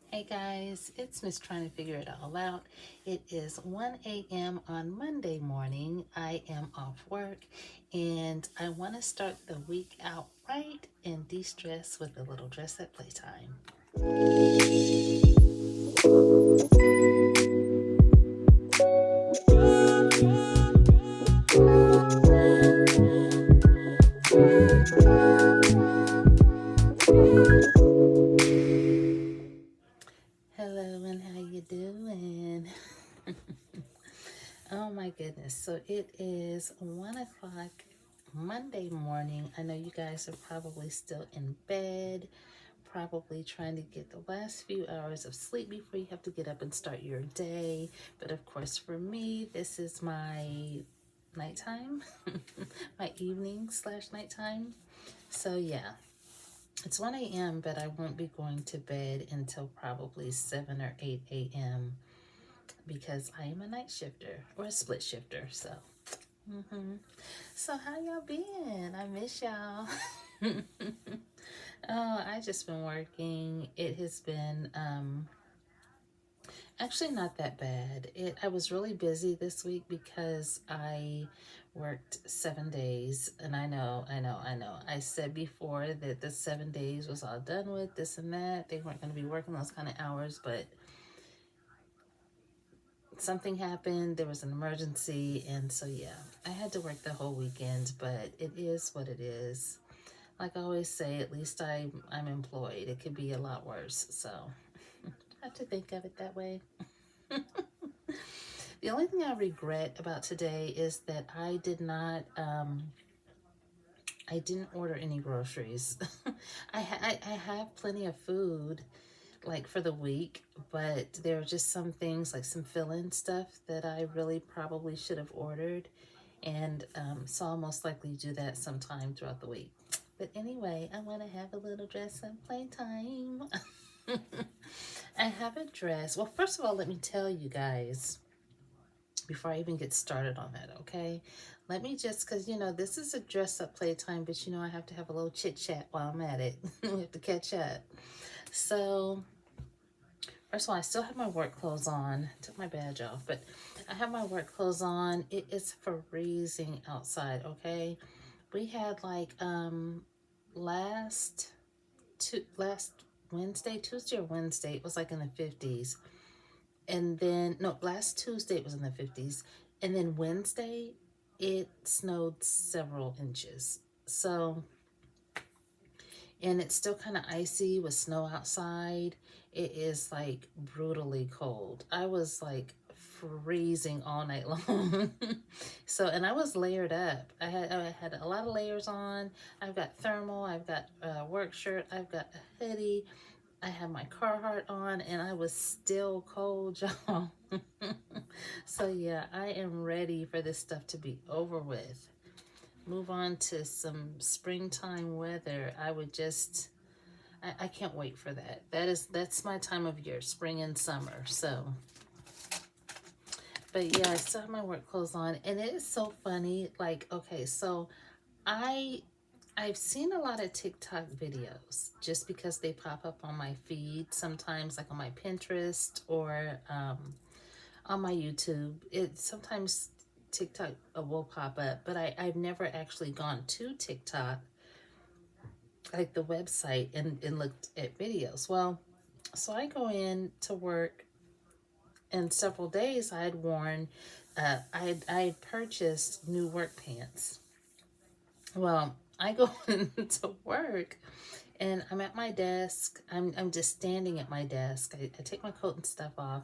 Hey guys, it's Miss Trying to Figure It All Out. It is 1 a.m. on Monday morning. I am off work and I want to start the week out right and de-stress with a little dress at playtime. Hello and how you doing? Oh my goodness. So it is 1 o'clock Monday morning. I know you guys are probably still in bed, probably trying to get the last few hours of sleep before you have to get up and start your day. But of course, for me, this is my nighttime, my evening slash nighttime. So yeah, it's 1 a.m., but I won't be going to bed until probably 7 or 8 a.m. because I am a night shifter or a split shifter. So, so how y'all been? I miss y'all. Oh, I just been working. It has been actually not that bad. I was really busy this week because I worked 7 days, and I know. I said before that the 7 days was all done with, this and that. They weren't going to be working those kind of hours, but something happened. There was an emergency, and so yeah, I had to work the whole weekend, but it is what it is. Like I always say, at least I'm employed. It could be a lot worse, so I have to think of it that way. The only thing I regret about today is that I didn't order any groceries. I have plenty of food, like for the week, but there are just some things like some fill-in stuff that I really probably should have ordered, and so I'll most likely do that sometime throughout the week. But anyway, I want to have a little dress up playtime. I have a dress. Well, first of all, let me tell you guys before I even get started on that, okay? Let me just, because, this is a dress up playtime, but, I have to have a little chit chat while I'm at it. We have to catch up. So, first of all, I still have my work clothes on. I took my badge off, but I have my work clothes on. It is freezing outside, okay? We had like last last Wednesday, Tuesday or Wednesday, it was like in the 50s. And then no, last Tuesday it was in the 50s. And then Wednesday it snowed several inches. So, and it's still kind of icy with snow outside. It is like brutally cold. I was like freezing all night long. So, and I was layered up. I had a lot of layers on. I've got thermal, I've got a work shirt, I've got a hoodie, I had my Carhartt on, and I was still cold, y'all. So yeah, I am ready for this stuff to be over with. Move on to some springtime weather. I can't wait for that. That's my time of year, spring and summer. So, but yeah, I still have my work clothes on, and it is so funny. Like, okay, so I I've seen a lot of TikTok videos just because they pop up on my feed sometimes, like on my Pinterest or on my YouTube. It sometimes TikTok will pop up, but I've never actually gone to TikTok, like the website, and looked at videos. Well, so I go in to work, and several days I had worn, I had purchased new work pants. Well, I go into work and I'm at my desk. I'm just standing at my desk. I take my coat and stuff off,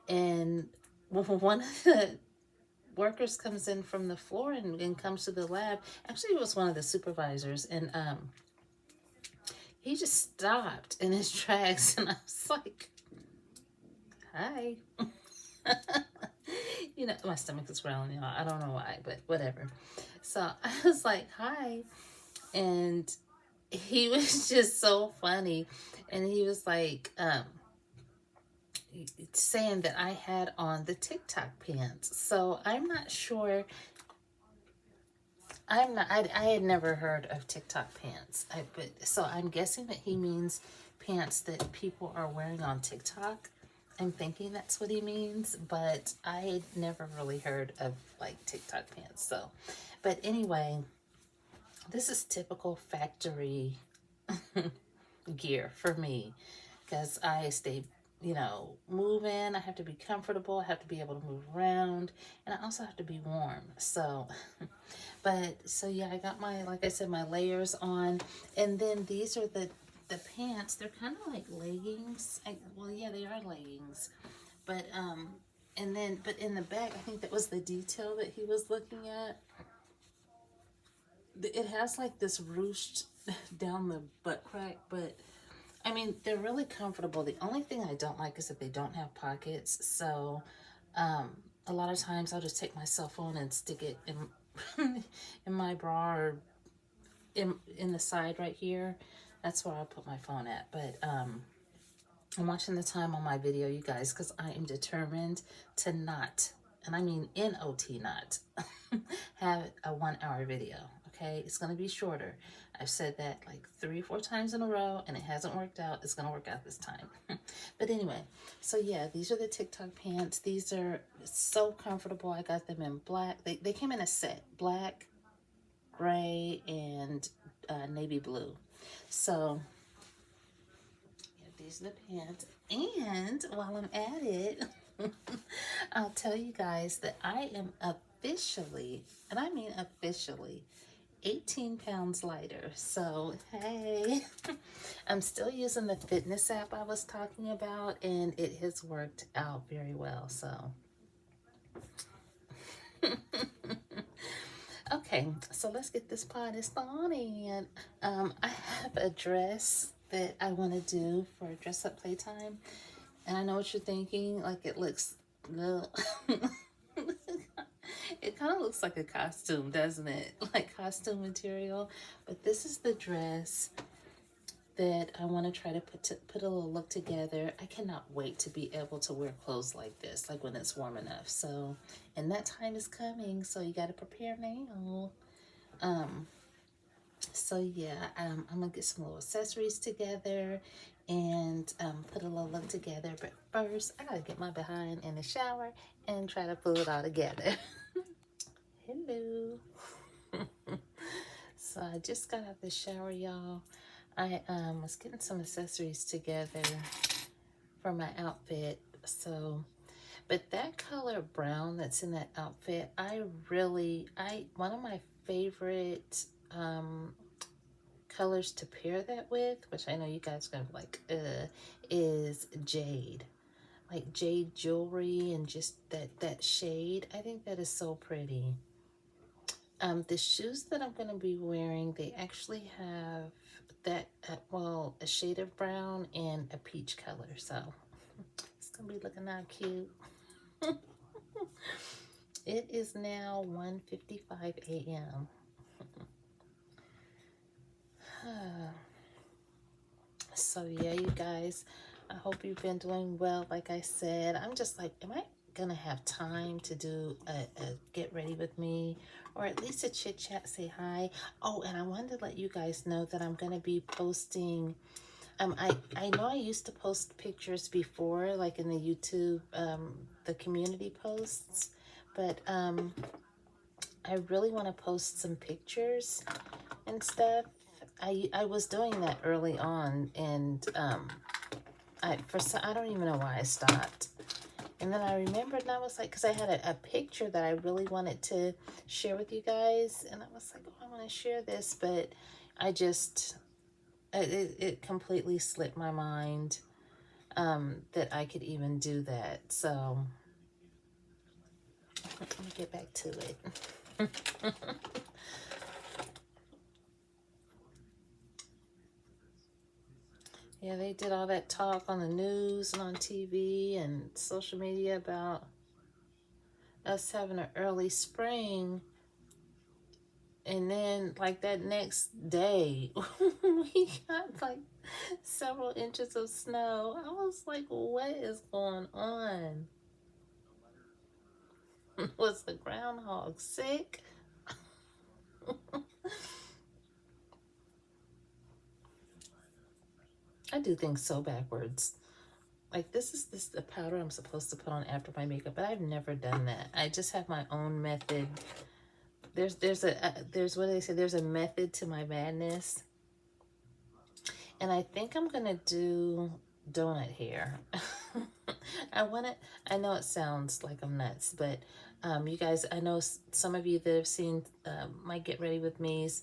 and one of the workers comes in from the floor and comes to the lab. Actually, it was one of the supervisors, and he just stopped in his tracks, and I was like, "Hi." My stomach is growling, y'all. I don't know why, but whatever. So I was like, "Hi," and he was just so funny, and he was like, saying that I had on the TikTok pants. So I'm not sure. I had never heard of TikTok pants. But so I'm guessing that he means pants that people are wearing on TikTok. I'm thinking that's what he means, but I had never really heard of like TikTok pants. So, but anyway, this is typical factory gear for me because I stay, you know, moving. I have to be comfortable. I have to be able to move around, and I also have to be warm. So, but so yeah, I got my, like I said, my layers on, and then these are the pants. They're kind of like leggings. Well, yeah, they are leggings, but and then but in the back, I think that was the detail that he was looking at. It has like this ruched down the butt crack, but I mean, they're really comfortable. The only thing I don't like is that they don't have pockets. So, a lot of times I'll just take my cell phone and stick it in in my bra or in the side right here. That's where I put my phone at. But I'm watching the time on my video, you guys, because I am determined to not, and I mean NOT not, have a 1 hour video. Okay, it's gonna be shorter. I've said that like 3 or 4 times in a row, and it hasn't worked out. It's gonna work out this time. But anyway, so yeah, these are the TikTok pants. These are so comfortable. I got them in black. They came in a set: black, gray, and navy blue. So yeah, these are the pants. And while I'm at it, I'll tell you guys that I am officially, and I mean officially, 18 pounds lighter. So, hey, I'm still using the fitness app I was talking about, and it has worked out very well. So, okay, so let's get this party started. I have a dress that I want to do for Dress Up Playtime, and I know what you're thinking. Like, it looks, it kind of looks like a costume, doesn't it? Like costume material. But this is the dress that I want to try to put a little look together. I cannot wait to be able to wear clothes like this, like when it's warm enough. So, and that time is coming, so you got to prepare now. So yeah, I'm gonna get some little accessories together and put a little look together. But first, I gotta get my behind in the shower and try to pull it all together. Hello. So I just got out of the shower, y'all. I was getting some accessories together for my outfit. So, but that color brown that's in that outfit, one of my favorite colors to pair that with, which I know you guys are gonna be like, is jade. Like jade jewelry and just that shade. I think that is so pretty. The shoes that I'm going to be wearing, they actually have that, well, a shade of brown and a peach color. So it's going to be looking now cute. It is now 1:55 a.m. So yeah, you guys, I hope you've been doing well. Like I said, I'm just like, am I gonna have time to do a get ready with me, or at least a chit chat, say hi? Oh, and I wanted to let you guys know that I'm gonna be posting. I know I used to post pictures before, like in the YouTube, the community posts, but I really want to post some pictures and stuff. I was doing that early on, and I don't even know why I stopped. And then I remembered, and I was like, because I had a picture that I really wanted to share with you guys, and I was like, oh, I want to share this, but I just, it completely slipped my mind that I could even do that. So let me get back to it. Yeah, they did all that talk on the news and on TV and social media about us having an early spring. And then, like, that next day, we got like several inches of snow. I was like, what is going on? Was the groundhog sick? I do things so backwards. Like this the powder I'm supposed to put on after my makeup, but I've never done that. I just have my own method. There's what do they say? There's a method to my madness, and I think I'm gonna do donut hair. I want to. I know it sounds like I'm nuts, but you guys, I know some of you that have seen my Get Ready With Me's.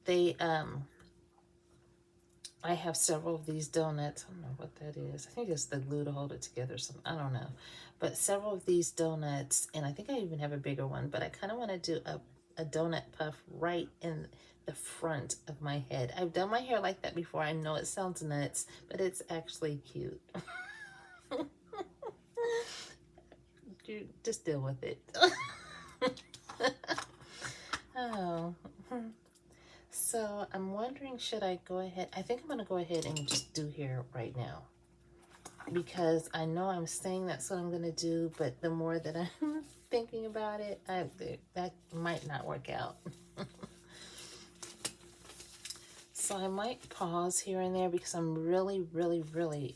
They I have several of these donuts. I don't know what that is. I think it's the glue to hold it together or something. I don't know. But several of these donuts, and I think I even have a bigger one, but I kind of want to do a donut puff right in the front of my head. I've done my hair like that before. I know it sounds nuts, but it's actually cute. You just deal with it. Oh. So I'm wondering, should I go ahead? I think I'm going to go ahead and just do hair right now. Because I know I'm saying that's what I'm going to do, but the more that I'm thinking about it, that might not work out. So I might pause here and there because I'm really,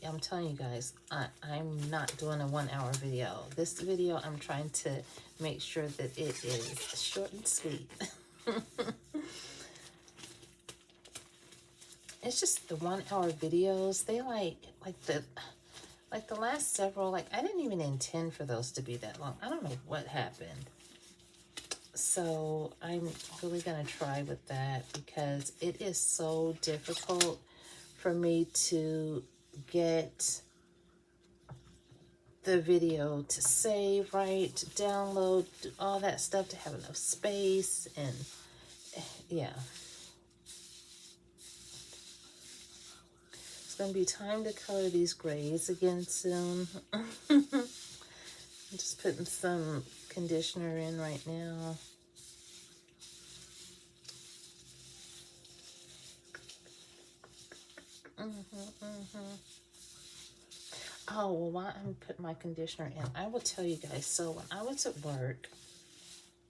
I'm telling you guys, I'm not doing a 1 hour video. This video, I'm trying to make sure that it is short and sweet. It's just the 1 hour videos, they like the last several, like I didn't even intend for those to be that long. I don't know what happened. So I'm really going to try with that because it is so difficult for me to get the video to save right, to download, all that stuff, to have enough space, and yeah. It's going to be time to color these grays again soon. I'm just putting some conditioner in right now. Oh, well, while I'm putting my conditioner in, I will tell you guys, so when I was at work,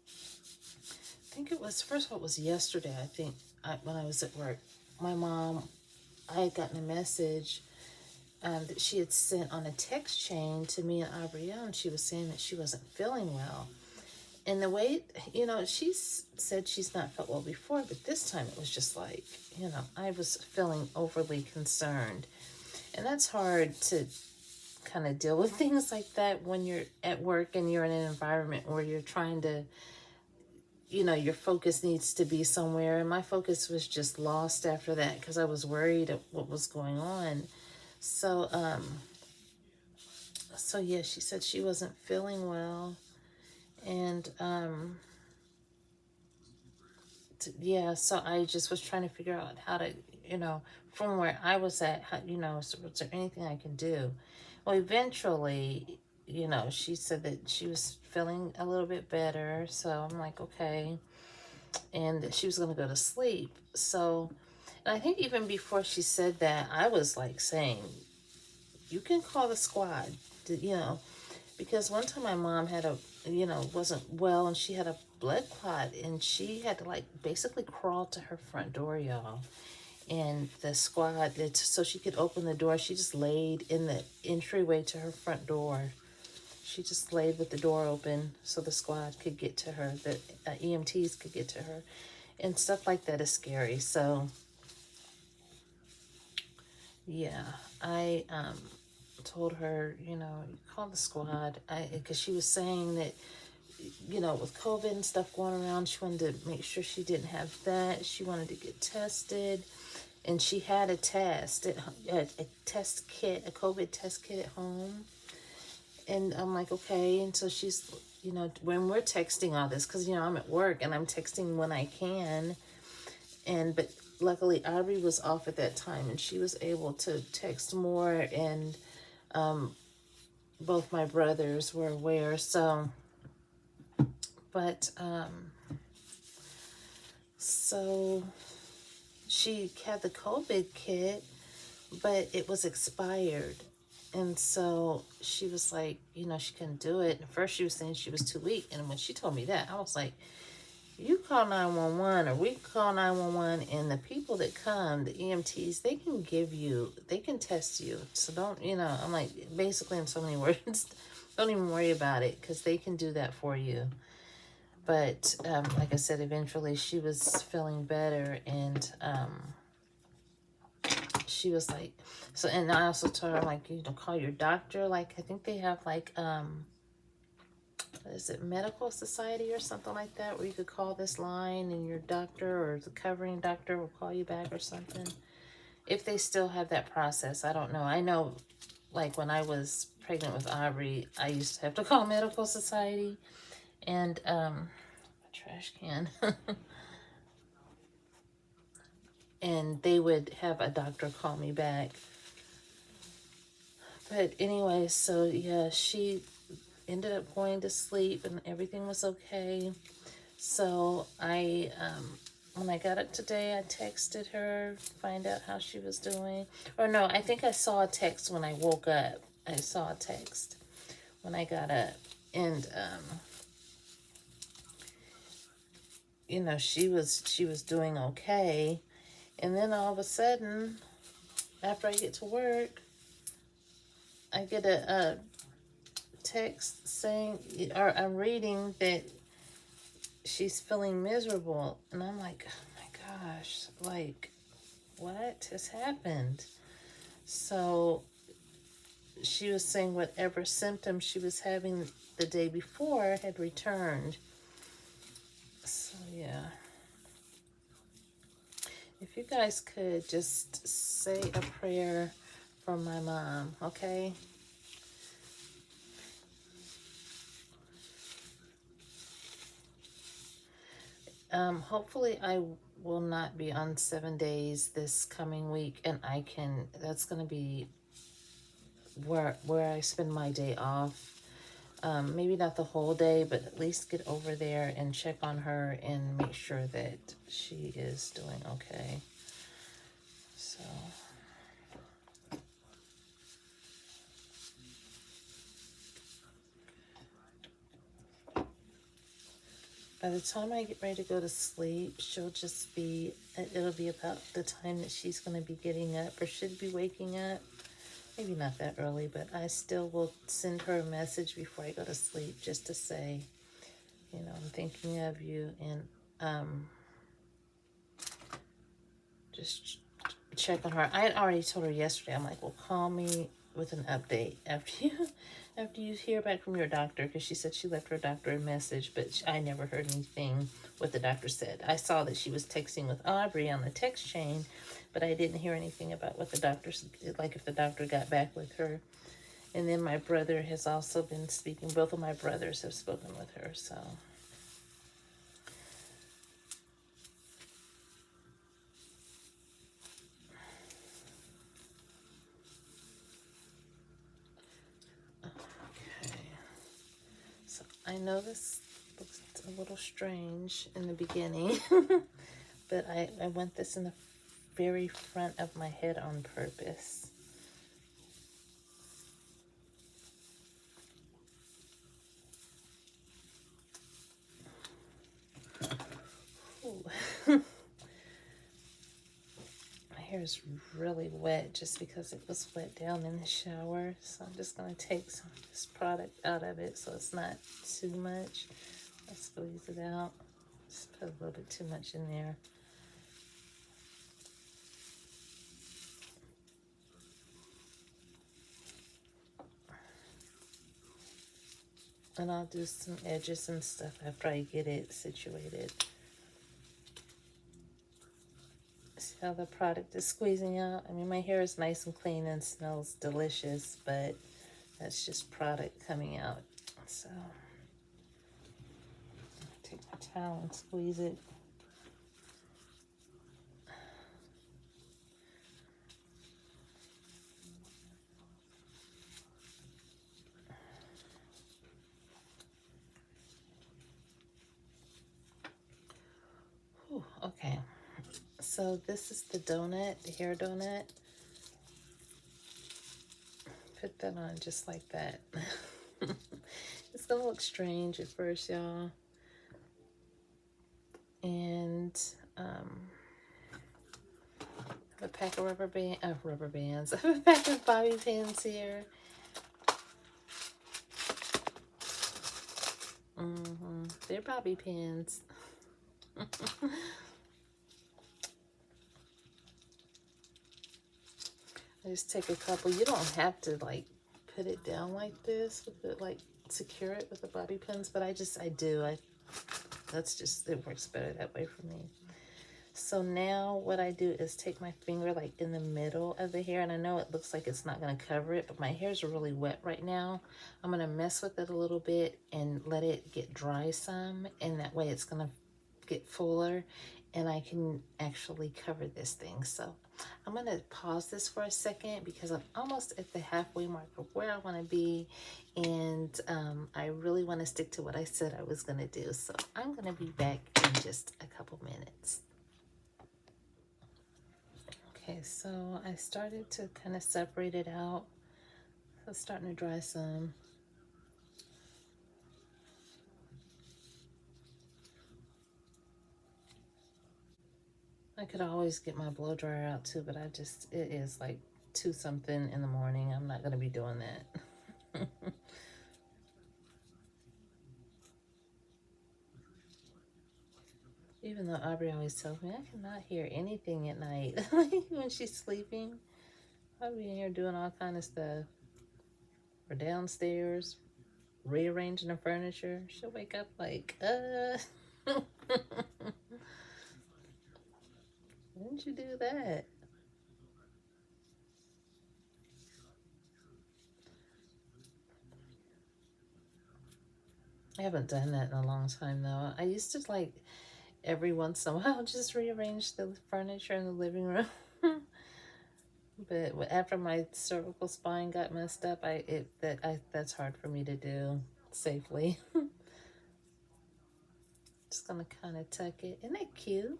I think it was, first of all, it was yesterday, I think, when I was at work, my mom, I had gotten a message that she had sent on a text chain to me and GRWM. She was saying that she wasn't feeling well. And the way, you know, she's said she's not felt well before, but this time it was just like, you know, I was feeling overly concerned. And that's hard to kind of deal with things like that when you're at work and you're in an environment where you're trying to, you know, your focus needs to be somewhere. And my focus was just lost after that because I was worried of what was going on. So, so yeah, she said she wasn't feeling well. And, yeah, so I just was trying to figure out how to, you know, from where I was at, how, you know, so was there anything I can do? Well, eventually, you know, she said that she was feeling a little bit better. So I'm like, okay. And that she was going to go to sleep. So, and I think even before she said that, I was like saying, you can call the squad, to, you know, because one time my mom had a, you know, wasn't well and she had a blood clot and she had to like basically crawl to her front door, y'all. And the squad, so she could open the door, she just laid in the entryway to her front door. She just laid with the door open so the squad could get to her, the EMTs could get to her. And stuff like that is scary. So, yeah, I told her, you know, call the squad. Because she was saying that, you know, with COVID and stuff going around, she wanted to make sure she didn't have that. She wanted to get tested. And she had a test, a test kit, a COVID test kit at home. And I'm like, okay. And so she's, you know, when we're texting all this, because, you know, I'm at work and I'm texting when I can. But luckily, Aubrey was off at that time and she was able to text more. And both my brothers were aware. So, but, so she had the COVID kit, but it was expired. And so she was like, you know, she couldn't do it. At first she was saying she was too weak. And when she told me that, I was like, you call 911 or we call 911, and the people that come, the EMTs, they can give you, they can test you. So don't, you know, I'm like, basically in so many words, don't even worry about it because they can do that for you. But like I said, eventually she was feeling better, and she was like, so, and I also told her, like, you know, call your doctor. Like, I think they have like, what is it, medical society or something like that, where you could call this line and your doctor or the covering doctor will call you back or something. If they still have that process, I don't know. I know, like, when I was pregnant with Aubrey, I used to have to call medical society, and a trash can. And they would have a doctor call me back. But anyway, so yeah, she ended up going to sleep and everything was okay. So I, when I got up today, I texted her, find out how she was doing. Or no, I think I saw a text when I woke up. I saw a text when I got up. And, you know, she was doing okay. And then all of a sudden, after I get to work, I get a text saying, or I'm reading that she's feeling miserable. And I'm like, oh my gosh, like, what has happened? So she was saying whatever symptoms she was having the day before had returned. So yeah. If you guys could just say a prayer for my mom, okay? Hopefully I will not be on 7 days this coming week, and I can, that's going to be where I spend my day off. Maybe not the whole day, but at least get over there and check on her and make sure that she is doing okay. So by the time I get ready to go to sleep, she'll just be, it'll be about the time that she's going to be getting up or should be waking up. Maybe not that early, but I still will send her a message before I go to sleep just to say, you know, I'm thinking of you, and just check on her. I had already told her yesterday, I'm like, well, call me with an update after you hear back from your doctor, because she said she left her doctor a message, but I never heard anything what the doctor said. I saw that she was texting with Aubrey on the text chain, but I didn't hear anything about what the doctor, like if the doctor got back with her. And then my brother has also been speaking. Both of my brothers have spoken with her, so. Okay. So I know this looks a little strange in the beginning, but I went this in the very front of my head on purpose. My hair is really wet just because it was wet down in the shower. So I'm just going to take some of this product out of it so it's not too much. I'll squeeze it out. Just put a little bit too much in there. And I'll do some edges and stuff after I get it situated. See how the product is squeezing out? I mean, my hair is nice and clean and smells delicious, but that's just product coming out. So, take my towel and squeeze it. Whew, okay. So this is the donut, the hair donut. Put that on just like that. It's gonna look strange at first, y'all. And I have a pack of rubber bands. I have a pack of bobby pins here. They're bobby pins. I just take a couple. You don't have to like put it down like this with it, like secure it with the bobby pins, but I do. That's just, it works better that way for me. So now what I do is take my finger like in the middle of the hair, and I know it looks like it's not going to cover it, but my hair's really wet right now. I'm going to mess with it a little bit and let it get dry some, and that way it's going to get fuller and I can actually cover this thing. So I'm going to pause this for a second because I'm almost at the halfway mark of where I want to be, and I really want to stick to what I said I was going to do. So I'm going to be back in just a couple minutes. Okay, so I started to kind of separate it out. So it's starting to dry some. I could always get my blow dryer out too, but it is like 2 something in the morning. I'm not going to be doing that. Even though Aubrey always tells me I cannot hear anything at night when she's sleeping. I'll be in here doing all kind of stuff. Or downstairs, rearranging the furniture. She'll wake up like, When did you do that? I haven't done that in a long time though. I used to like every once in a while just rearrange the furniture in the living room. But after my cervical spine got messed up, that's hard for me to do safely. Just gonna kind of tuck it. Isn't that cute?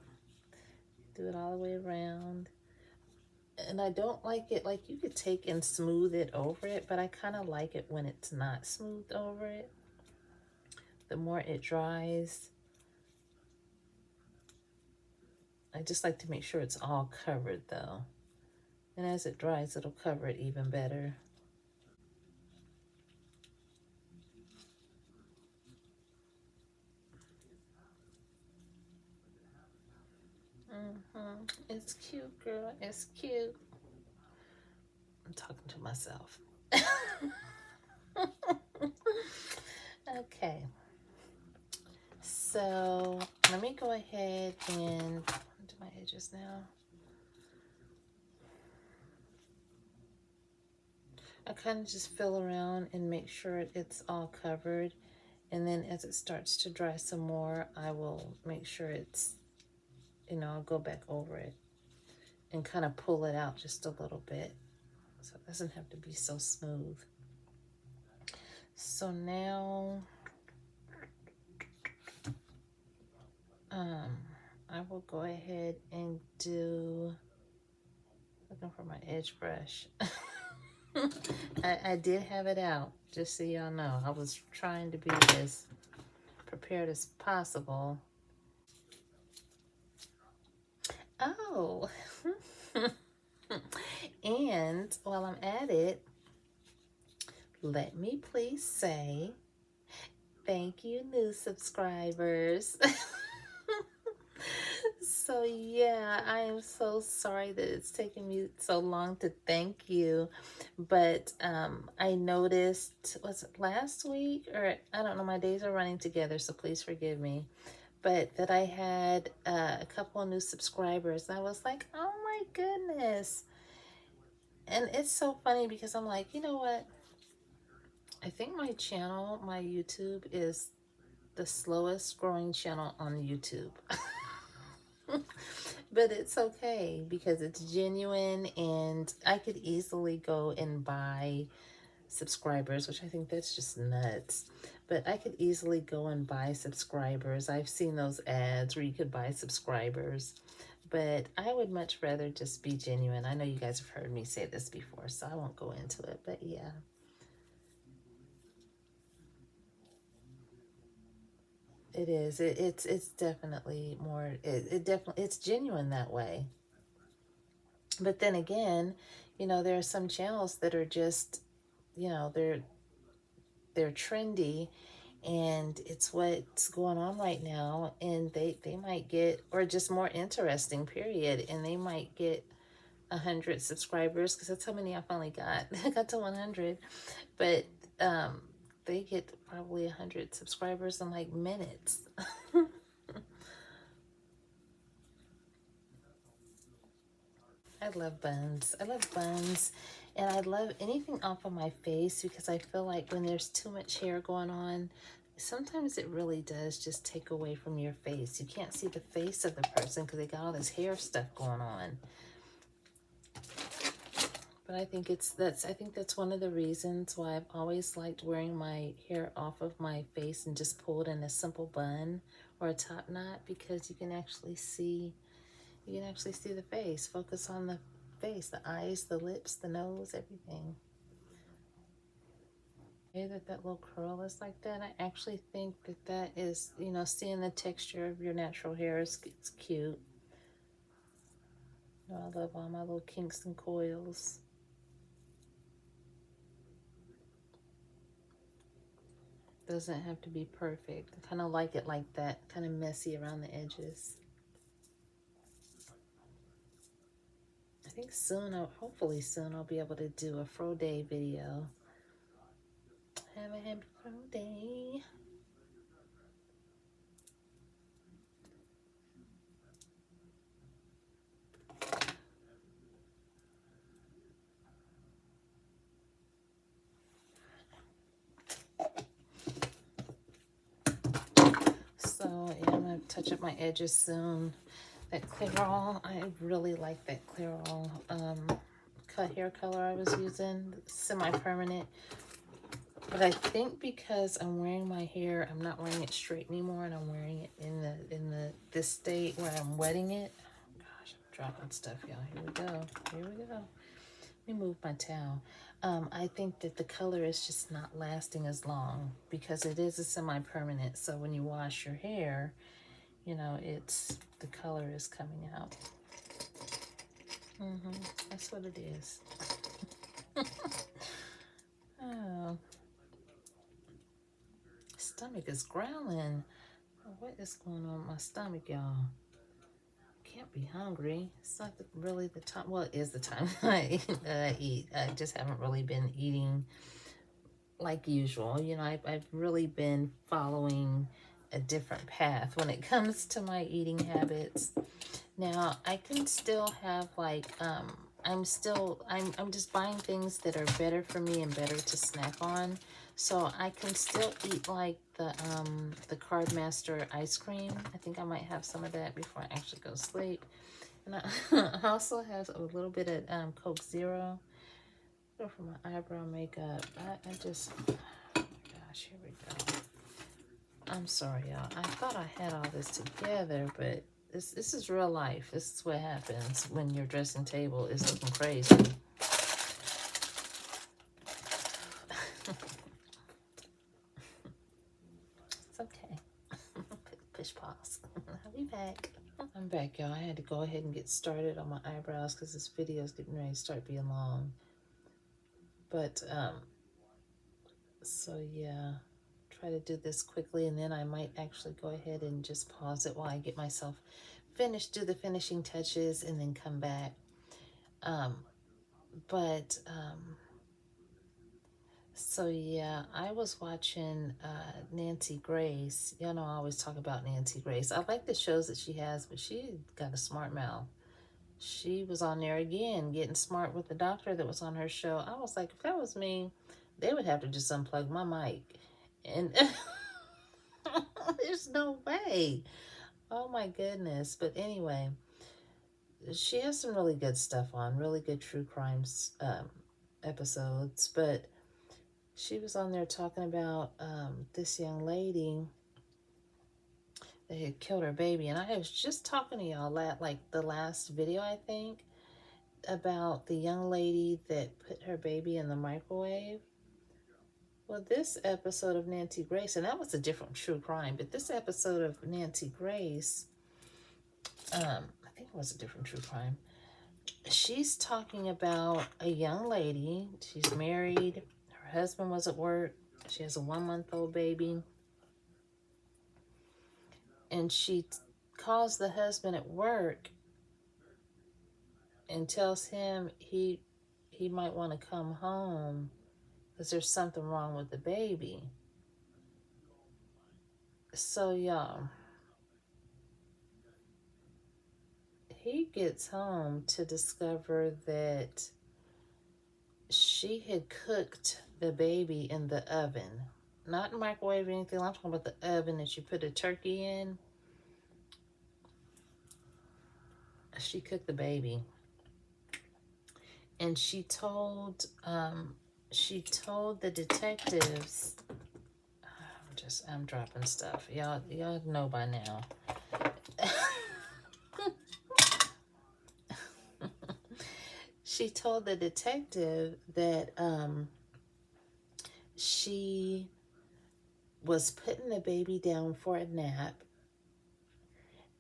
Do it all the way around. And I don't like it, like you could take and smooth it over it, but I kind of like it when it's not smoothed over it. The more it dries, I just like to make sure it's all covered though. And as it dries, it'll cover it even better. It's cute, girl. It's cute. I'm talking to myself. Okay. So let me go ahead and do my edges now. I kind of just feel around and make sure it's all covered. And then as it starts to dry some more, I will make sure it's, I'll go back over it and kind of pull it out just a little bit so it doesn't have to be so smooth. So now I will go ahead and looking for my edge brush. I did have it out, just so y'all know. I was trying to be as prepared as possible. Oh, and while I'm at it, let me please say thank you, new subscribers. So yeah, I am so sorry that it's taken me so long to thank you, but I noticed, was it last week, or I don't know, my days are running together, so please forgive me, but that I had a couple of new subscribers, and I was like, oh my goodness. And it's so funny because I'm like, you know what, I think my channel, my YouTube, is the slowest growing channel on YouTube. But it's okay because it's genuine, and I could easily go and buy subscribers, which I think that's just nuts. But I could easily go and buy subscribers. I've seen those ads where you could buy subscribers, but I would much rather just be genuine. I know you guys have heard me say this before, so I won't go into it, but yeah. It is. It's definitely more. It definitely it's genuine that way. But then again, there are some channels that are just, they're trendy, and it's what's going on right now, and they might get, or just more interesting, period, and they might get 100 subscribers, because that's how many I finally got. I got to 100, but um, they get probably 100 subscribers in like minutes. I love buns. I love buns. And I love anything off of my face, because I feel like when there's too much hair going on, sometimes it really does just take away from your face. You can't see the face of the person because they got all this hair stuff going on. But I think that's one of the reasons why I've always liked wearing my hair off of my face and just pull it in a simple bun or a top knot, because you can actually see the face. Focus on the face, the eyes, the lips, the nose, everything. That little curl is like that. I actually think that is, seeing the texture of your natural hair is it's cute. I love all my little kinks and coils. Doesn't have to be perfect. I kind of like it like that, kind of messy around the edges. I think soon, hopefully soon, I'll be able to do a fro day video. Have a happy fro day. So yeah, I'm gonna touch up my edges soon. That Clairol, I really like that Clairol cut hair color I was using, semi-permanent. But I think because I'm wearing my hair, I'm not wearing it straight anymore, and I'm wearing it in this state where I'm wetting it. Oh, gosh, I'm dropping stuff, y'all. Here we go. Here we go. Let me move my towel. I think that the color is just not lasting as long, because it is a semi-permanent. So when you wash your hair, the color is coming out. That's what it is. Oh, stomach is growling. Oh, what is going on with my stomach, y'all? Can't be hungry. It's not really the time. Well, it is the time I eat. I just haven't really been eating like usual. I've really been following a different path when it comes to my eating habits. Now, I can still have I'm just buying things that are better for me and better to snack on. So I can still eat like the Card Master ice cream. I think I might have some of that before I actually go to sleep. And I also have a little bit of Coke Zero. Go for my eyebrow makeup. I just, oh my gosh, here we go. I'm sorry, y'all. I thought I had all this together, but this is real life. This is what happens when your dressing table is looking crazy. It's okay. Push pause. I'll be back. I'm back, y'all. I had to go ahead and get started on my eyebrows because this video is getting ready to start being long. But, so yeah, try to do this quickly, and then I might actually go ahead and just pause it while I get myself finished, do the finishing touches, and then come back. So yeah, I was watching Nancy Grace. Y'all know I always talk about Nancy Grace. I like the shows that she has, but she got a smart mouth. She was on there again, getting smart with the doctor that was on her show. I was like, if that was me, they would have to just unplug my mic. And there's no way. Oh my goodness. But anyway, she has some really good stuff on, really good true crimes episodes. But she was on there talking about this young lady that had killed her baby. And I was just talking to y'all like the last video, I think, about the young lady that put her baby in the microwave. Well, Well, this episode of Nancy Grace, and that was a different true crime, but this episode of Nancy Grace, I think it was a different true crime. She's talking about a young lady. She's married. Her husband was at work. She has a 1-month-old baby. And she calls the husband at work and tells him he might want to come home because there's something wrong with the baby. So, y'all, he gets home to discover that she had cooked the baby in the oven. Not microwave or anything. I'm talking about the oven that you put a turkey in. She cooked the baby. And she told the detectives, I'm dropping stuff. Y'all know by now. She told the detective that she was putting the baby down for a nap,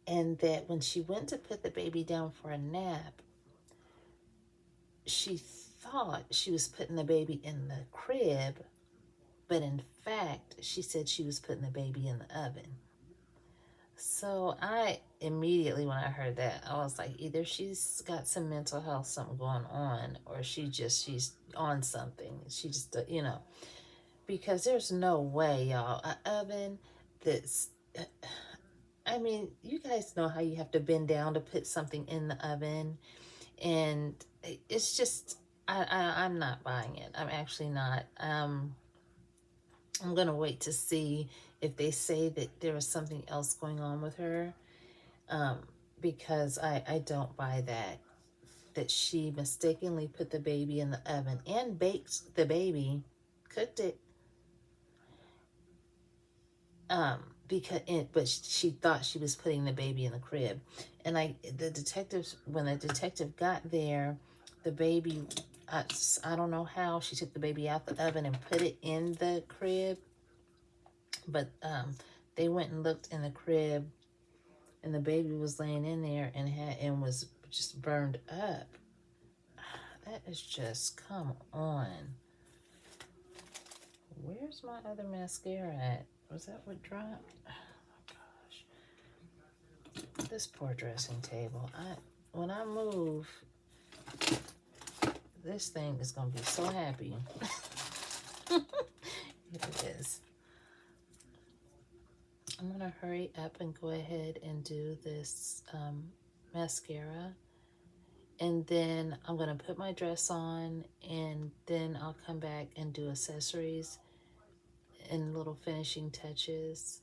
and that when she went to put the baby down for a nap, she thought she was putting the baby in the crib, but in fact, she said she was putting the baby in the oven. So I immediately, when I heard that, I was like, either she's got some mental health, something going on, or she's on something. She just, because there's no way, y'all, an oven that's, I mean, you guys know how you have to bend down to put something in the oven, and it's just, I'm not buying it. I'm actually not. I'm gonna wait to see if they say that there was something else going on with her, because I don't buy that she mistakenly put the baby in the oven and baked the baby, cooked it, but she thought she was putting the baby in the crib. And when the detective got there, the baby, I don't know how she took the baby out the oven and put it in the crib, but they went and looked in the crib, and the baby was laying in there and was just burned up. That is just, come on. Where's my other mascara at? Was that what dropped? Oh my gosh. This poor dressing table. When I move, this thing is gonna be so happy. It is. I'm gonna hurry up and go ahead and do this mascara. And then I'm going to put my dress on, and then I'll come back and do accessories and little finishing touches.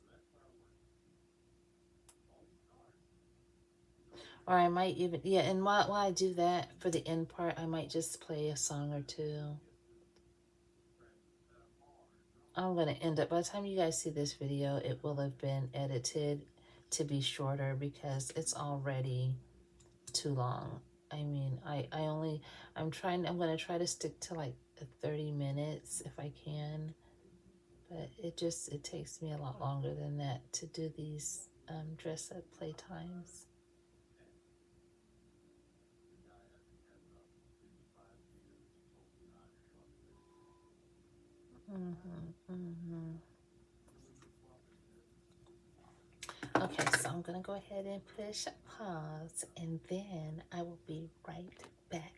Or I might even, and while I do that, for the end part, I might just play a song or two. I'm going to end up, by the time you guys see this video, it will have been edited to be shorter because it's already too long. I mean, I'm going to try to stick to like 30 minutes if I can. But it takes me a lot longer than that to do these dress-up playtimes. Okay, so I'm going to go ahead and push pause, and then I will be right back.